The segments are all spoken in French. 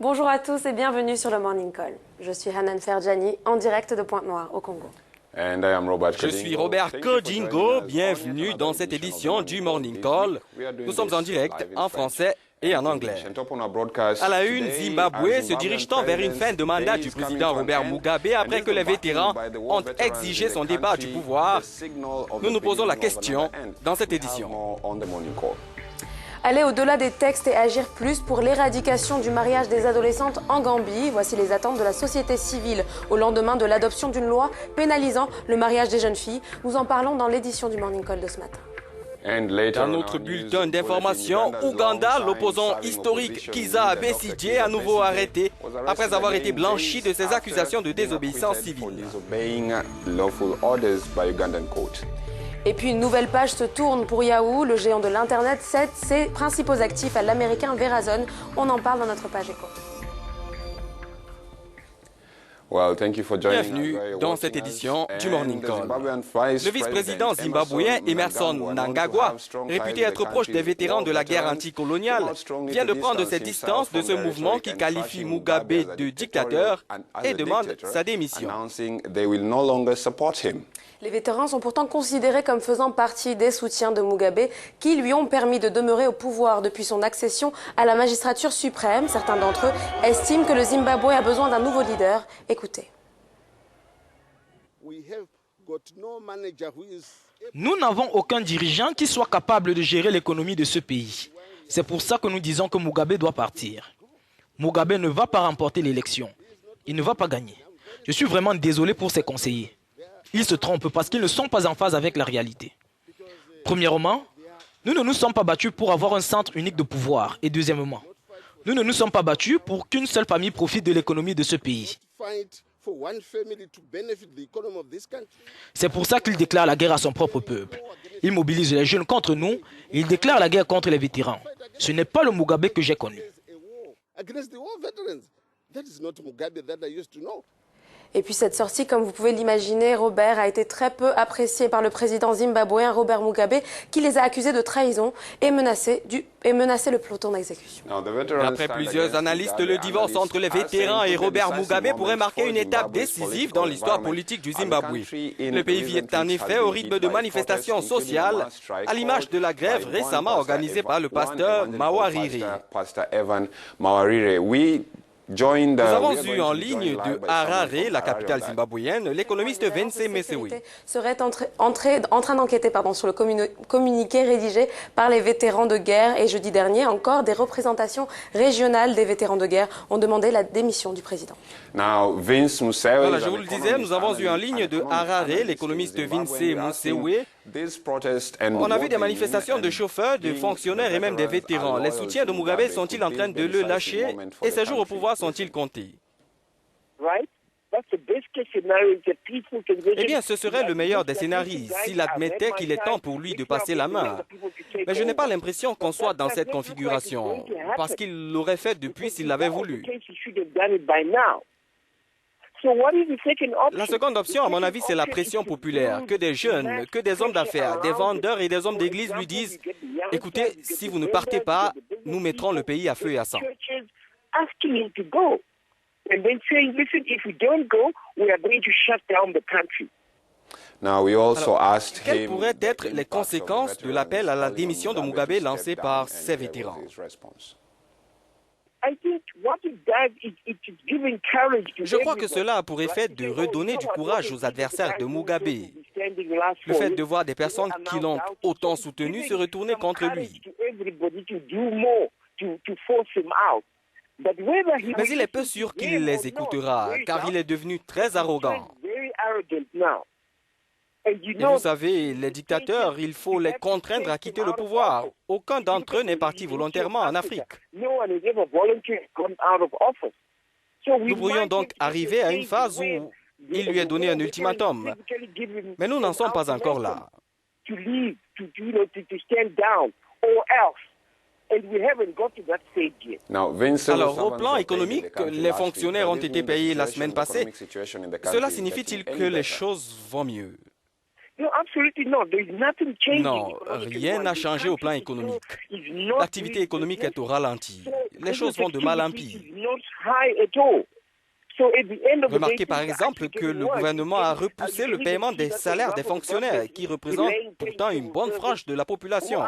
Bonjour à tous et bienvenue sur le Morning Call. Je suis Hanan Ferjani, en direct de Pointe-Noire, au Congo. Je suis Robert Kodingo, bienvenue dans cette édition du Morning Call. Nous sommes en direct en français et en anglais. À la une, Zimbabwe se dirige-t-on vers une fin de mandat du président Robert Mugabe après que les vétérans ont exigé son départ du pouvoir? Nous nous posons la question dans cette édition. Aller au-delà des textes et agir plus pour l'éradication du mariage des adolescentes en Gambie. Voici les attentes de la société civile au lendemain de l'adoption d'une loi pénalisant le mariage des jeunes filles. Nous en parlons dans l'édition du Morning Call de ce matin. Dans notre bulletin d'information, Ouganda, l'opposant historique Kizza Besigye est à nouveau arrêté après avoir été blanchi de ses accusations de désobéissance civile. Et puis une nouvelle page se tourne pour Yahoo. Le géant de l'Internet cède ses principaux actifs à l'américain Verizon. On en parle dans notre page éco. Bienvenue dans cette édition du Morning Call. Le vice-président zimbabwéen Emmerson Mnangagwa, réputé être proche des vétérans de la guerre anticoloniale, vient de prendre ses distances de ce mouvement qui qualifie Mugabe de dictateur et demande sa démission. Les vétérans sont pourtant considérés comme faisant partie des soutiens de Mugabe qui lui ont permis de demeurer au pouvoir depuis son accession à la magistrature suprême. Certains d'entre eux estiment que le Zimbabwe a besoin d'un nouveau leader. Écoutez. Nous n'avons aucun dirigeant qui soit capable de gérer l'économie de ce pays. C'est pour ça que nous disons que Mugabe doit partir. Mugabe ne va pas remporter l'élection. Il ne va pas gagner. Je suis vraiment désolé pour ses conseillers. Ils se trompent parce qu'ils ne sont pas en phase avec la réalité. Premièrement, nous ne nous sommes pas battus pour avoir un centre unique de pouvoir. Et deuxièmement, nous ne nous sommes pas battus pour qu'une seule famille profite de l'économie de ce pays. C'est pour ça qu'il déclare la guerre à son propre peuple. Il mobilise les jeunes contre nous et il déclare la guerre contre les vétérans. Ce n'est pas le Mugabe que j'ai connu. Et puis cette sortie, comme vous pouvez l'imaginer, Robert, a été très peu appréciée par le président zimbabwéen Robert Mugabe, qui les a accusés de trahison et menacé le peloton d'exécution. D'après plusieurs analystes, le divorce entre les vétérans et Robert Mugabe pourrait marquer une étape décisive dans l'histoire politique du Zimbabwe. Le pays vit en effet au rythme de manifestations sociales, à l'image de la grève récemment organisée par le pasteur Mawarire. Nous avons eu en ligne de Harare, la capitale zimbabwéenne, l'économiste Vince Mesewe. Serait en train d'enquêter sur le communiqué rédigé par les vétérans de guerre. Et jeudi dernier, encore, des représentations régionales des vétérans de guerre ont demandé la démission du président. Voilà, je vous le disais, nous avons eu en ligne de Harare, l'économiste Vince Mesewe. On a vu des manifestations de chauffeurs, de fonctionnaires et même des vétérans. Les soutiens de Mugabe sont-ils en train de le lâcher et ses jours au pouvoir sont-ils comptés? Eh bien, ce serait le meilleur des scénarios s'il admettait qu'il est temps pour lui de passer la main. Mais je n'ai pas l'impression qu'on soit dans cette configuration, parce qu'il l'aurait fait depuis s'il l'avait voulu. La seconde option, à mon avis, c'est la pression populaire. Que des jeunes, que des hommes d'affaires, des vendeurs et des hommes d'église lui disent « Écoutez, si vous ne partez pas, nous mettrons le pays à feu et à sang. » Alors, quelles pourraient être les conséquences de l'appel à la démission de Mugabe lancé par ses vétérans? Je crois que cela a pour effet de redonner du courage aux adversaires de Mugabe. Le fait de voir des personnes qui l'ont autant soutenu se retourner contre lui. Mais il est peu sûr qu'il les écoutera, car il est devenu très arrogant. Et vous savez, les dictateurs, il faut les contraindre à quitter le pouvoir. Aucun d'entre eux n'est parti volontairement en Afrique. Nous pourrions donc arriver à une phase où il lui est donné un ultimatum. Mais nous n'en sommes pas encore là. Alors, au plan économique, les fonctionnaires ont été payés la semaine passée. Cela signifie-t-il que les choses vont mieux? Non, rien n'a changé au plan économique. L'activité économique est au ralenti. les choses vont de mal en pire. Remarquez par exemple que le gouvernement a repoussé le paiement des salaires des fonctionnaires qui représentent pourtant une bonne frange de la population.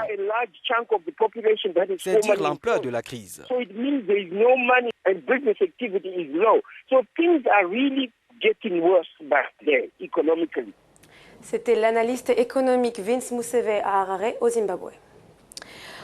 C'est dire l'ampleur de la crise. C'était l'analyste économique Vince Museve à Harare, au Zimbabwe.